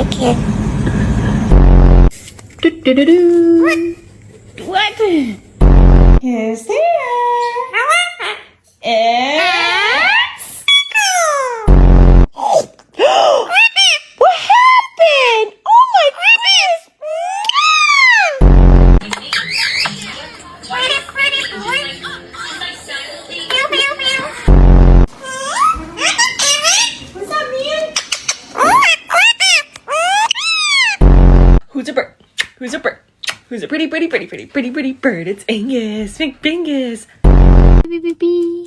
Okay. What? Yes, there. It's... What happened? Oh my goodness! What's up, man? Who's a bird? Who's a bird? Who's a pretty bird? It's Angus. Big Angus. Beep, beep, beep.